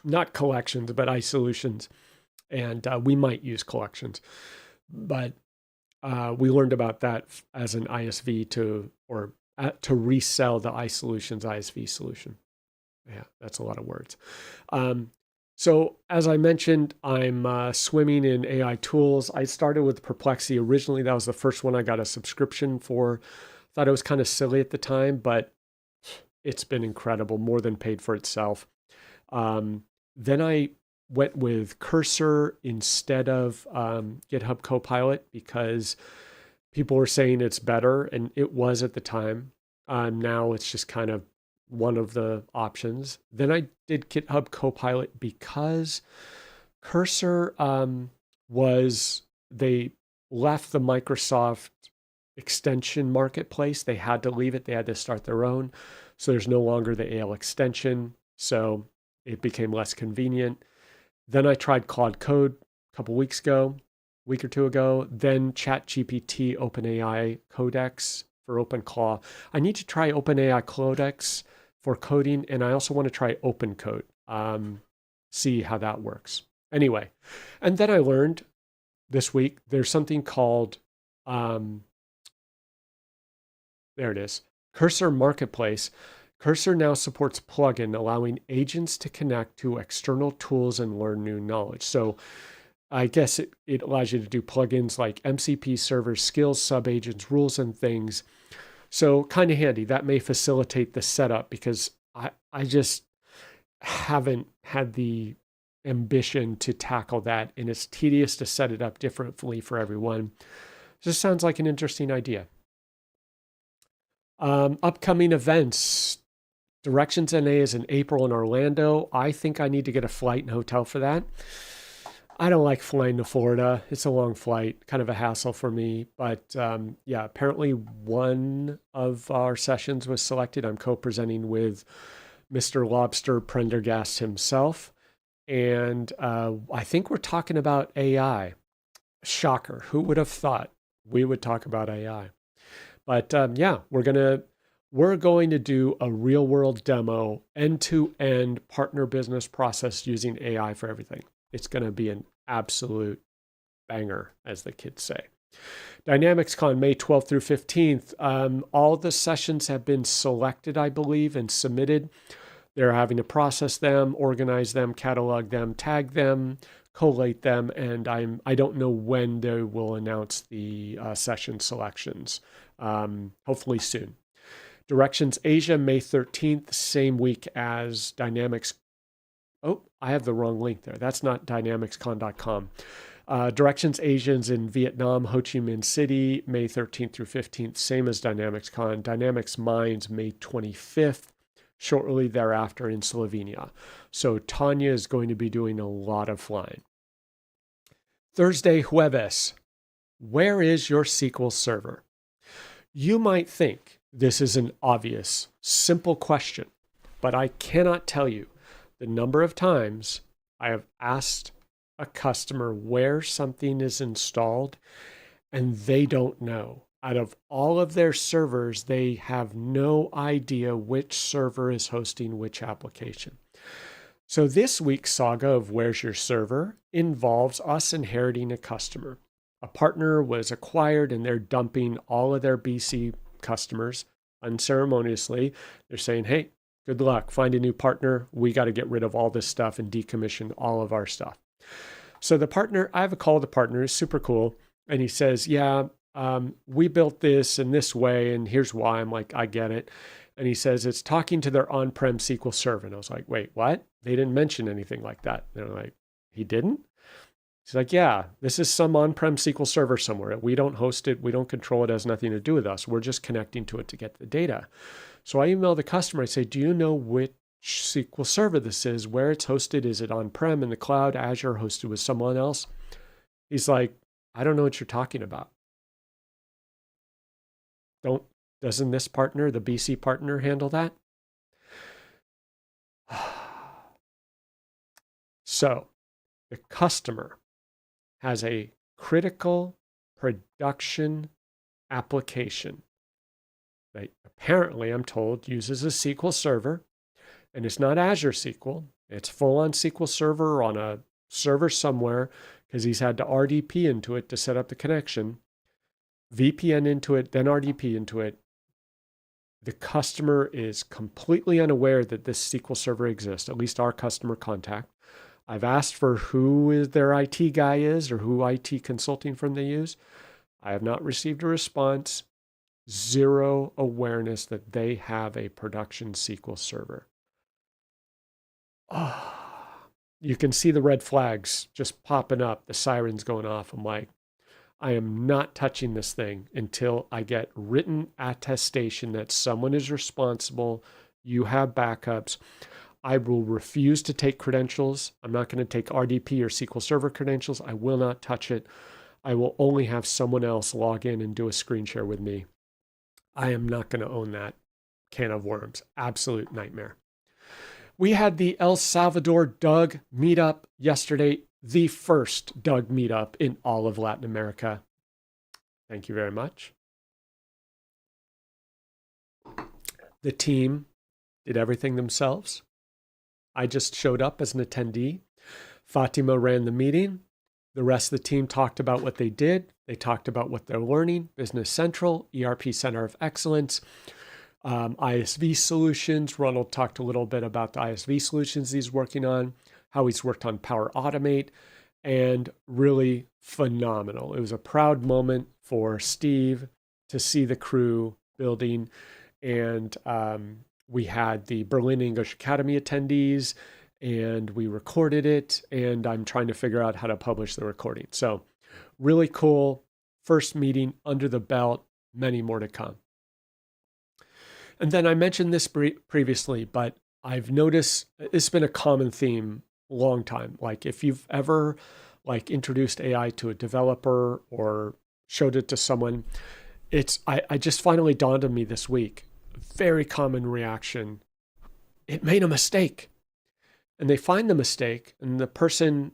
not collections, but iSolutions. And we might use collections, but we learned about that as an ISV to resell the iSolutions ISV solution. Yeah, that's a lot of words. So as I mentioned, I'm swimming in AI tools. I started with Perplexity originally. That was the first one I got a subscription for. Thought it was kind of silly at the time, but it's been incredible, more than paid for itself. Then I went with Cursor instead of GitHub Copilot because people were saying it's better, and it was at the time. Now it's just kind of one of the options. Then I did GitHub Copilot because Cursor they left the Microsoft extension marketplace. They had to leave it. They had to start their own. So there's no longer the AL extension. So it became less convenient. Then I tried Claude Code a couple weeks ago, week or two ago. Then ChatGPT OpenAI Codex for OpenClaw. I need to try OpenAI Codex for coding, and I also want to try OpenCode, see how that works. Anyway, and then I learned this week there's something called, there it is, Cursor Marketplace. Cursor now supports plugin, allowing agents to connect to external tools and learn new knowledge. So I guess it allows you to do plugins like MCP servers, skills, subagents, rules, and things. So kind of handy. That may facilitate the setup because I just haven't had the ambition to tackle that, and it's tedious to set it up differently for everyone. Just sounds like an interesting idea. Upcoming events. Directions NA is in April in Orlando. I think I need to get a flight and hotel for that. I don't like flying to Florida. It's a long flight, kind of a hassle for me. But yeah, apparently one of our sessions was selected. I'm co-presenting with Mr. Lobster Prendergast himself. And I think we're talking about AI. Shocker. Who would have thought we would talk about AI? But yeah, we're going to do a real world demo, end-to-end partner business process using AI for everything. It's going to be an absolute banger, as the kids say. DynamicsCon, May 12th through 15th. All the sessions have been selected, I believe, and submitted. They're having to process them, organize them, catalog them, tag them, collate them, and I don't know when they will announce the session selections. Hopefully soon. Directions Asia, May 13th, same week as Dynamics. Oh, I have the wrong link there. That's not dynamicscon.com. Directions Asians in Vietnam, Ho Chi Minh City, May 13th through 15th, same as DynamicsCon. Dynamics Minds, May 25th, shortly thereafter in Slovenia. So Tanya is going to be doing a lot of flying. Thursday, Jueves. Where is your SQL server? You might think this is an obvious, simple question, but I cannot tell you the number of times I have asked a customer where something is installed and they don't know. Out of all of their servers, they have no idea which server is hosting which application. So this week's saga of Where's Your Server involves us inheriting a customer. A partner was acquired and they're dumping all of their BC customers unceremoniously. They're saying, hey, Good luck. Find a new partner. We got to get rid of all this stuff and decommission all of our stuff. So the partner, I have a call with the partner, is super cool. And he says, yeah, we built this in this way, and here's why. I'm like, I get it. And he says, it's talking to their on-prem SQL Server. And I was like, wait, what? They didn't mention anything like that. And they're like, he didn't? He's like, yeah, this is some on-prem SQL Server somewhere. We don't host it. We don't control it. It has nothing to do with us. We're just connecting to it to get the data. So I email the customer. I say, do you know which SQL Server this is, where it's hosted? Is it on-prem, in the cloud, Azure, hosted with someone else? He's like, I don't know what you're talking about. Doesn't this partner, the BC partner, handle that? So the customer has a critical production application that apparently, I'm told, uses a SQL Server, and it's not Azure SQL. It's full-on SQL Server on a server somewhere, because he's had to RDP into it to set up the connection, VPN into it, then RDP into it. The customer is completely unaware that this SQL Server exists, at least our customer contact. I've asked for who their IT guy is or who IT consulting firm they use. I have not received a response. Zero awareness that they have a production SQL Server. You can see the red flags just popping up, the sirens going off. I'm like, I am not touching this thing until I get written attestation that someone is responsible. You have backups. I will refuse to take credentials. I'm not going to take RDP or SQL Server credentials. I will not touch it. I will only have someone else log in and do a screen share with me. I am not going to own that can of worms. Absolute nightmare. We had the El Salvador Doug meetup yesterday, the first Doug meetup in all of Latin America. Thank you very much. The team did everything themselves. I just showed up as an attendee. Fatima ran the meeting. The rest of the team talked about what they did. They talked about what they're learning, Business Central, ERP Center of Excellence, ISV solutions. Ronald talked a little bit about the ISV solutions he's working on, how he's worked on Power Automate, and really phenomenal. It was a proud moment for Steve to see the crew building. And we had the Berlin English Academy attendees, and we recorded it, and I'm trying to figure out how to publish the recording. So really cool. First meeting under the belt, many more to come. And then I mentioned this previously, but I've noticed it's been a common theme a long time. Like if you've ever introduced AI to a developer or showed it to someone, I just finally dawned on me this week. Very common reaction. It made a mistake. And they find the mistake, and the person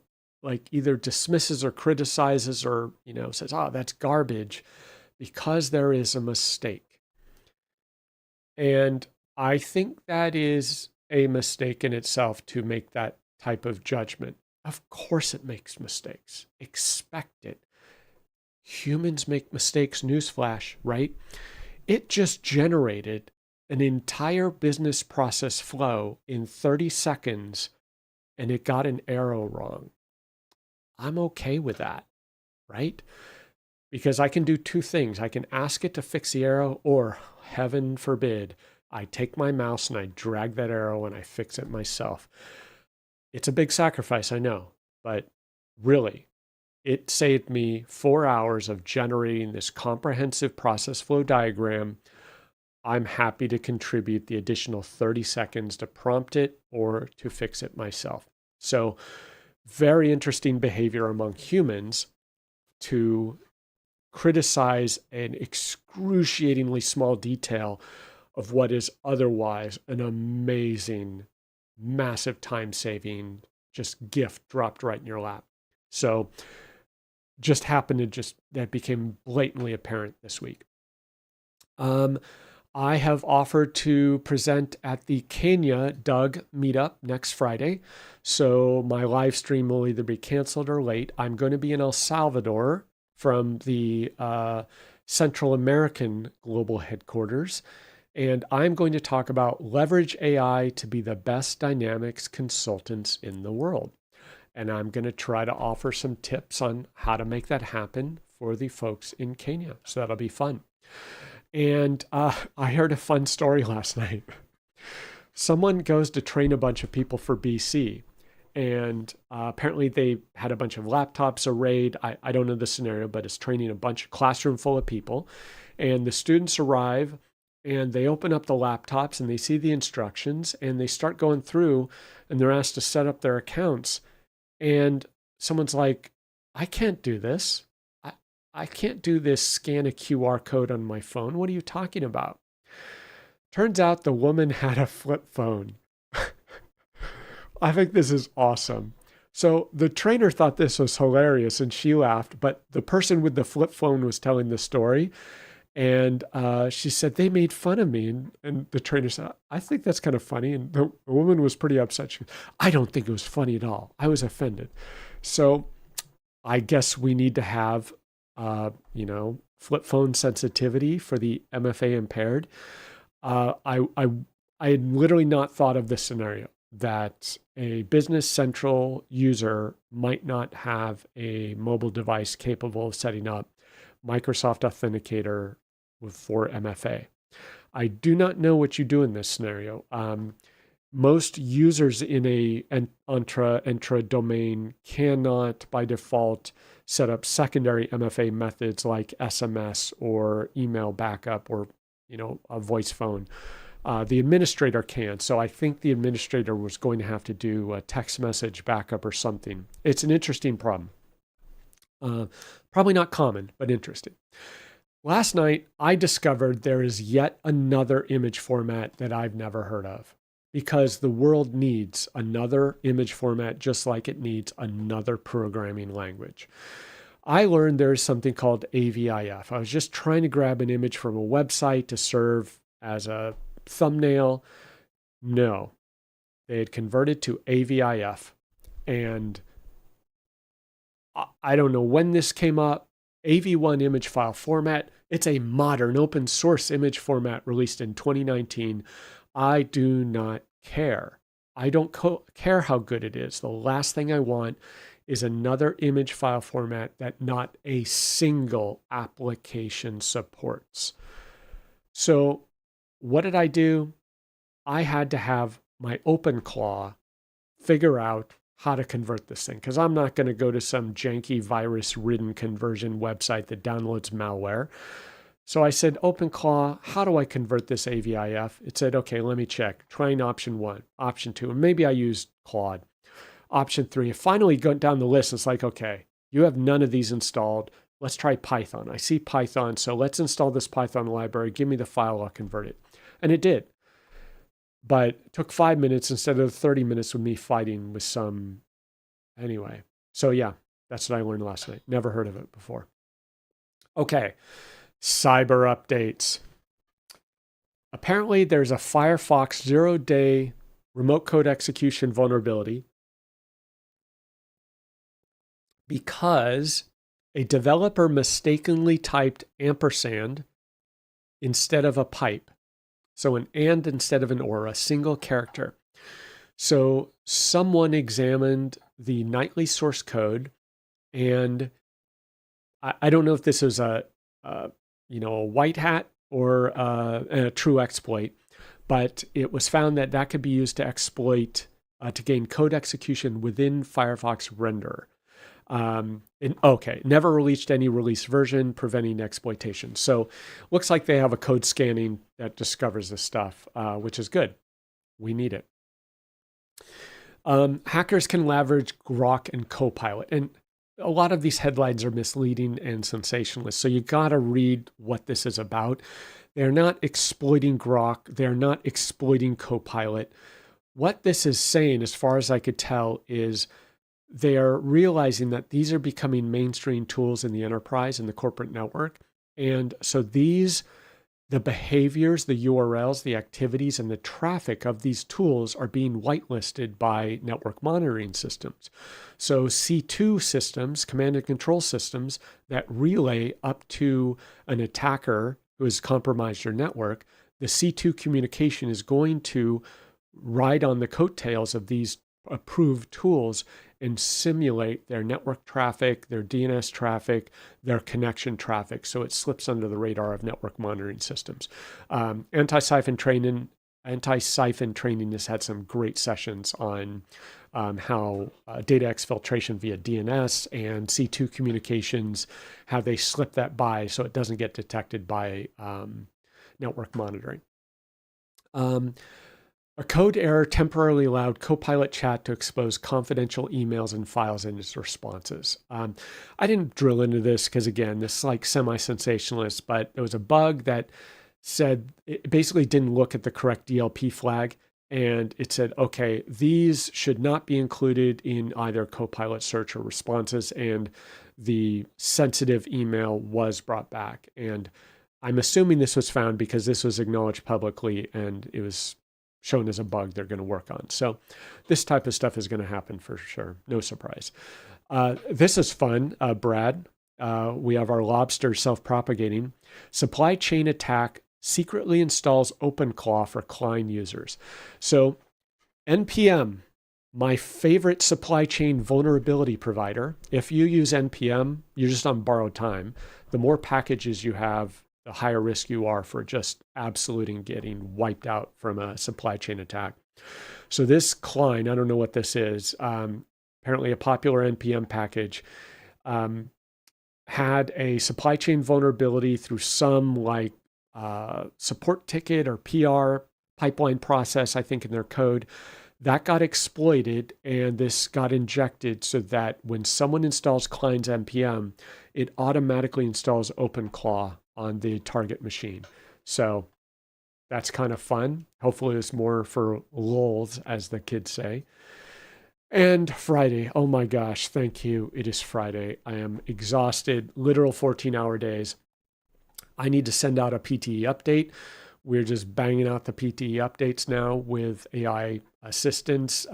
either dismisses or criticizes or, says, oh, that's garbage, because there is a mistake. And I think that is a mistake in itself to make that type of judgment. Of course it makes mistakes. Expect it. Humans make mistakes, newsflash, right? It just generated an entire business process flow in 30 seconds, and it got an arrow wrong. I'm okay with that, right? Because I can do two things. I can ask it to fix the arrow, or heaven forbid, I take my mouse and I drag that arrow and I fix it myself. It's a big sacrifice, I know, but really, it saved me 4 hours of generating this comprehensive process flow diagram. I'm happy to contribute the additional 30 seconds to prompt it or to fix it myself. So very interesting behavior among humans to criticize an excruciatingly small detail of what is otherwise an amazing, massive time-saving just gift dropped right in your lap. So just happened to that became blatantly apparent this week. I have offered to present at the Kenya Doug meetup next Friday. So my live stream will either be canceled or late. I'm going to be in El Salvador from the Central American global headquarters. and I'm going to talk about leverage AI to be the best dynamics consultants in the world. And I'm going to try to offer some tips on how to make that happen for the folks in Kenya. So that'll be fun. And I heard a fun story last night. Someone goes to train a bunch of people for BC. And apparently they had a bunch of laptops arrayed. I don't know the scenario, but it's training a bunch of classroom full of people. And the students arrive and they open up the laptops and they see the instructions and they start going through and they're asked to set up their accounts. And someone's like, I can't do this. I can't do this, scan a QR code on my phone. What are you talking about? Turns out the woman had a flip phone. I think this is awesome. So the trainer thought this was hilarious and she laughed, but the person with the flip phone was telling the story. And she said, they made fun of me. And the trainer said, I think that's kind of funny. And the woman was pretty upset. She goes, I don't think it was funny at all. I was offended. So I guess we need to have, flip phone sensitivity for the MFA impaired. I had literally not thought of this scenario, that a Business Central user might not have a mobile device capable of setting up Microsoft Authenticator for MFA. I do not know what you do in this scenario. Most users in a Entra domain cannot, by default, set up secondary MFA methods like SMS or email backup or a voice phone. The administrator can. So I think the administrator was going to have to do a text message backup or something. It's an interesting problem. Probably not common, but interesting. Last night, I discovered there is yet another image format that I've never heard of, because the world needs another image format just like it needs another programming language. I learned there's something called AVIF. I was just trying to grab an image from a website to serve as a thumbnail. No, they had converted to AVIF. And I don't know when this came up. AV1 image file format. It's a modern open source image format released in 2019. I do not care. I don't care how good it is. The last thing I want is another image file format that not a single application supports. So what did I do? I had to have my OpenClaw figure out how to convert this thing, because I'm not going to go to some janky virus-ridden conversion website that downloads malware. So I said, OpenClaw, how do I convert this AVIF? It said, okay, let me check. Trying option 1, option 2, and maybe I used Claude. Option 3, and finally got down the list. It's like, okay, you have none of these installed. Let's try Python. I see Python, so let's install this Python library. Give me the file, I'll convert it. And it did. But it took 5 minutes instead of 30 minutes with me fighting with some. Anyway, so yeah, that's what I learned last night. Never heard of it before. Okay, cyber updates. Apparently, there's a Firefox 0-day remote code execution vulnerability because a developer mistakenly typed ampersand instead of a pipe. So an and instead of an or, a single character. So someone examined the nightly source code, and I don't know if this was a white hat or a true exploit, but it was found that that could be used to exploit, to gain code execution within Firefox Render. Never released any release version, preventing exploitation. So looks like they have a code scanning that discovers this stuff, which is good. We need it. Hackers can leverage Grok and Copilot. And a lot of these headlines are misleading and sensationalist. So you got to read what this is about. They're not exploiting Grok. They're not exploiting Copilot. What this is saying, as far as I could tell, is they are realizing that these are becoming mainstream tools in the enterprise and the corporate network. And so the behaviors, the URLs, the activities, and the traffic of these tools are being whitelisted by network monitoring systems. So C2 systems, command and control systems that relay up to an attacker who has compromised your network, the C2 communication is going to ride on the coattails of these approved tools and simulate their network traffic, their DNS traffic, their connection traffic, so it slips under the radar of network monitoring systems. Anti-siphon training has had some great sessions on how data exfiltration via DNS and C2 communications, how they slip that by so it doesn't get detected by network monitoring. A code error temporarily allowed Copilot Chat to expose confidential emails and files in its responses. I didn't drill into this because, again, this is like semi-sensationalist, but there was a bug that said it basically didn't look at the correct DLP flag, and it said, okay, these should not be included in either Copilot search or responses, and the sensitive email was brought back. And I'm assuming this was found because this was acknowledged publicly and it was shown as a bug they're going to work on. So this type of stuff is going to happen for sure. No surprise. This is fun, Brad. We have our lobster self-propagating. Supply chain attack secretly installs OpenClaw for Klein users. So NPM, my favorite supply chain vulnerability provider. If you use NPM, you're just on borrowed time. The more packages you have, the higher risk you are for just absolutely getting wiped out from a supply chain attack. So this Klein, I don't know what this is, apparently a popular NPM package, had a supply chain vulnerability through some like support ticket or PR pipeline process, I think, in their code. That got exploited, and this got injected so that when someone installs Klein's NPM, it automatically installs OpenClaw on the target machine. So that's kind of fun. Hopefully it's more for lulz, as the kids say. And Friday, oh my gosh, thank you. It is Friday. I am exhausted, literal 14-hour days. I need to send out a PTE update. We're just banging out the PTE updates now with AI assistance.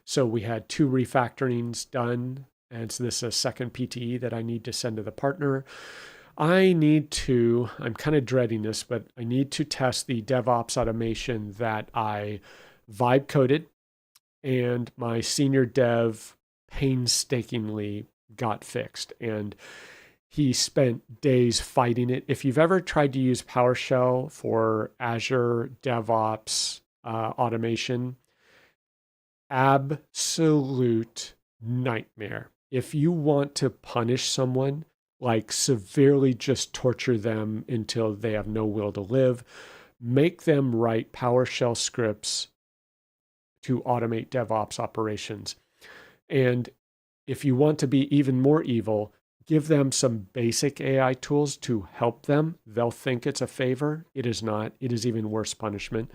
So we had 2 refactorings done, and so this is a second PTE that I need to send to the partner. I'm kind of dreading this, but I need to test the DevOps automation that I vibe coded and my senior dev painstakingly got fixed. And he spent days fighting it. If you've ever tried to use PowerShell for Azure DevOps automation, absolute nightmare. If you want to punish someone, like severely just torture them until they have no will to live, make them write PowerShell scripts to automate DevOps operations. And if you want to be even more evil, give them some basic AI tools to help them. They'll think it's a favor. It is not. It is even worse punishment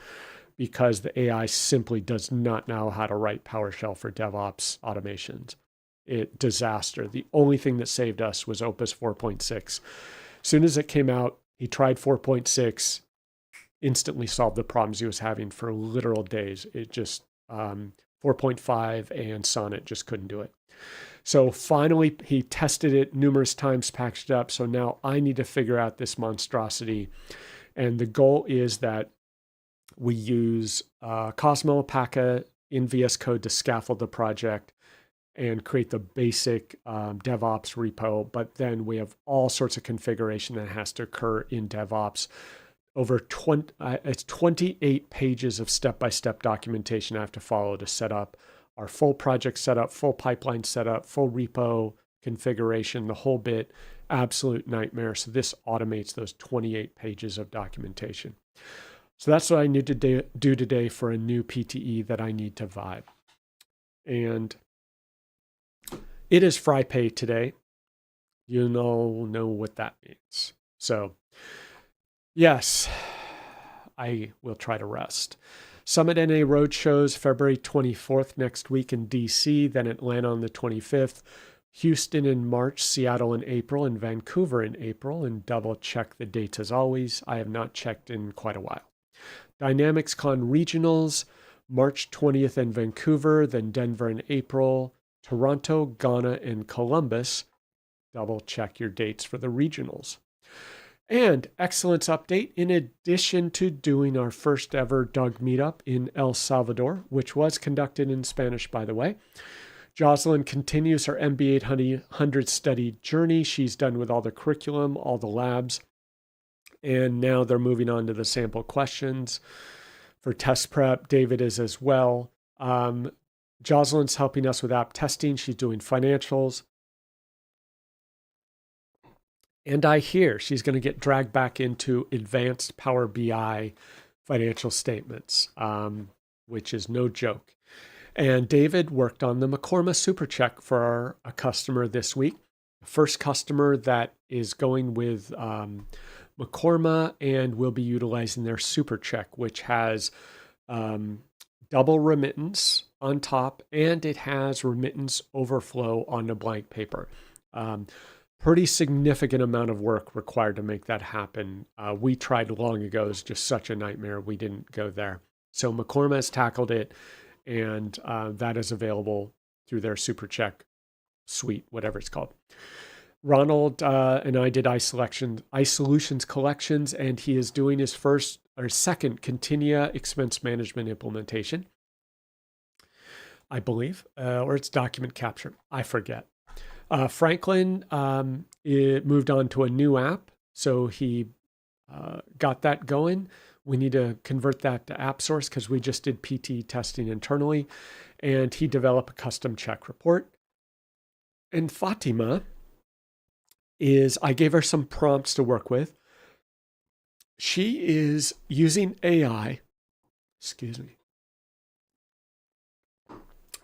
because the AI simply does not know how to write PowerShell for DevOps automations. Disaster. The only thing that saved us was Opus 4.6. As soon as it came out, he tried 4.6, instantly solved the problems he was having for literal days. It just, 4.5 and Sonnet just couldn't do it. So finally, he tested it numerous times, packaged it up. So now I need to figure out this monstrosity. And the goal is that we use Cosmo Alpaca in VS Code to scaffold the project and create the basic DevOps repo, but then we have all sorts of configuration that has to occur in DevOps. Over 28 pages of step-by-step documentation I have to follow to set up our full project setup, full pipeline setup, full repo configuration, the whole bit. Absolute nightmare. So this automates those 28 pages of documentation. So that's what I need to do today for a new PTE that I need to vibe. And it is Friday today. You know what that means. So, yes, I will try to rest. Summit NA Roadshows February 24th next week in DC, then Atlanta on the 25th, Houston in March, Seattle in April, and Vancouver in April. And double check the dates as always. I have not checked in quite a while. DynamicsCon Regionals, March 20th in Vancouver, then Denver in April, Toronto, Ghana, and Columbus. Double check your dates for the regionals. And excellence update, in addition to doing our first ever Doug meetup in El Salvador, which was conducted in Spanish, by the way, Jocelyn continues her MB 800 study journey. She's done with all the curriculum, all the labs, and now they're moving on to the sample questions for test prep. David is as well. Jocelyn's helping us with app testing. She's doing financials. And I hear she's going to get dragged back into advanced Power BI financial statements, which is no joke. And David worked on the McCorma Super Check for a customer this week. The first customer that is going with McCorma and will be utilizing their Super Check, which has double remittance on top, and it has remittance overflow on the blank paper. Pretty significant amount of work required to make that happen. We tried long ago. It was just such a nightmare. We didn't go there. So McCorma has tackled it, and that is available through their Super Check suite, whatever it's called. Ronald and I did iSolutions collections, and he is doing his first or second Continia expense management implementation, I believe, or it's document capture. I forget. Franklin it moved on to a new app, so he got that going. We need to convert that to app source because we just did PT testing internally, and he developed a custom check report. And Fatima I gave her some prompts to work with. She is using AI. Excuse me.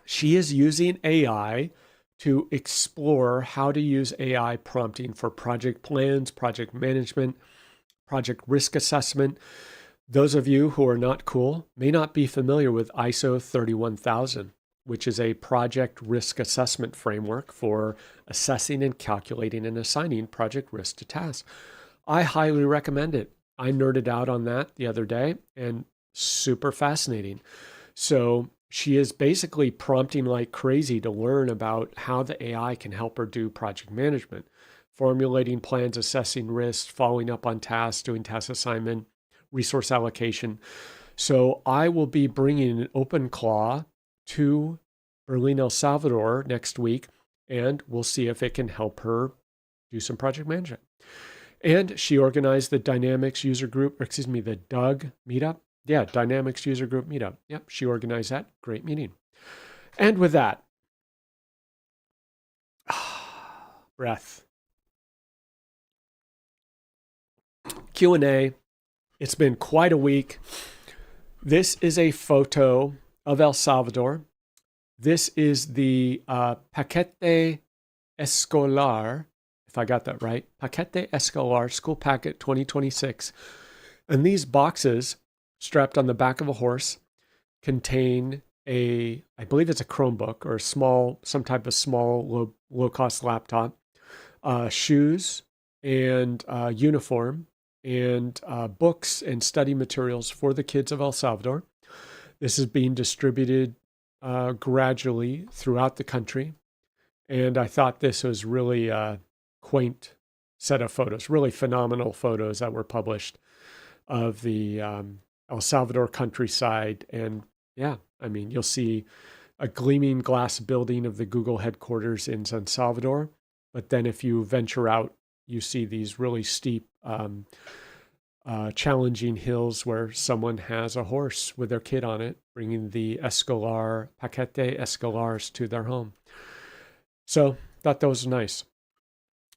She is using AI to explore how to use AI prompting for project plans, project management, project risk assessment. Those of you who are not cool may not be familiar with ISO 31000, which is a project risk assessment framework for assessing and calculating and assigning project risk to tasks. I highly recommend it. I nerded out on that the other day, and super fascinating. So she is basically prompting like crazy to learn about how the AI can help her do project management, formulating plans, assessing risks, following up on tasks, doing task assignment, resource allocation. So I will be bringing an OpenClaw to Berlin, El Salvador next week, and we'll see if it can help her do some project management. And she organized the Dynamics user group, the Doug meetup. Yeah, Dynamics user group meetup. Yep, she organized that. Great meeting. And with that, breath. Q&A. It's been quite a week. This is a photo of El Salvador. This is the Paquete Escolar, if I got that right. Paquete Escolar School Packet 2026. And these boxes strapped on the back of a horse contain I believe it's a Chromebook or some type of small, low-cost laptop, shoes and uniform, and books and study materials for the kids of El Salvador. This is being distributed gradually throughout the country. And I thought this was really a quaint set of photos, really phenomenal photos that were published of the El Salvador countryside. And yeah, I mean, you'll see a gleaming glass building of the Google headquarters in San Salvador. But then if you venture out, you see these really steep, challenging hills where someone has a horse with their kid on it, bringing the Paquete Escolars to their home. So thought that was nice.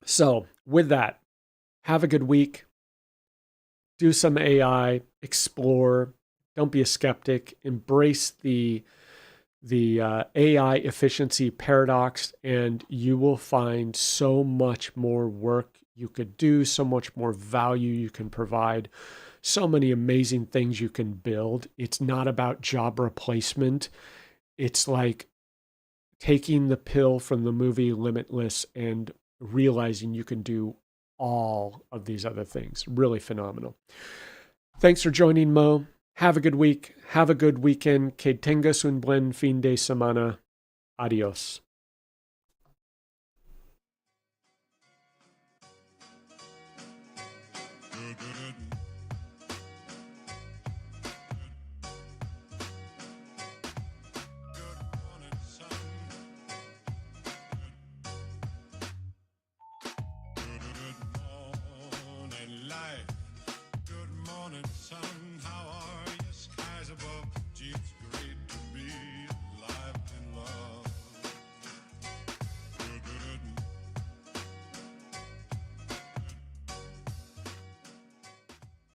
So with that, have a good week. Do some AI, explore. Don't be a skeptic. Embrace the AI efficiency paradox, and you will find so much more work you could do, so much more value you can provide, so many amazing things you can build. It's not about job replacement. It's like taking the pill from the movie Limitless and realizing you can do all of these other things. Really phenomenal. Thanks for joining, Mo. Have a good week. Have a good weekend. Que tengas un buen fin de semana. Adios.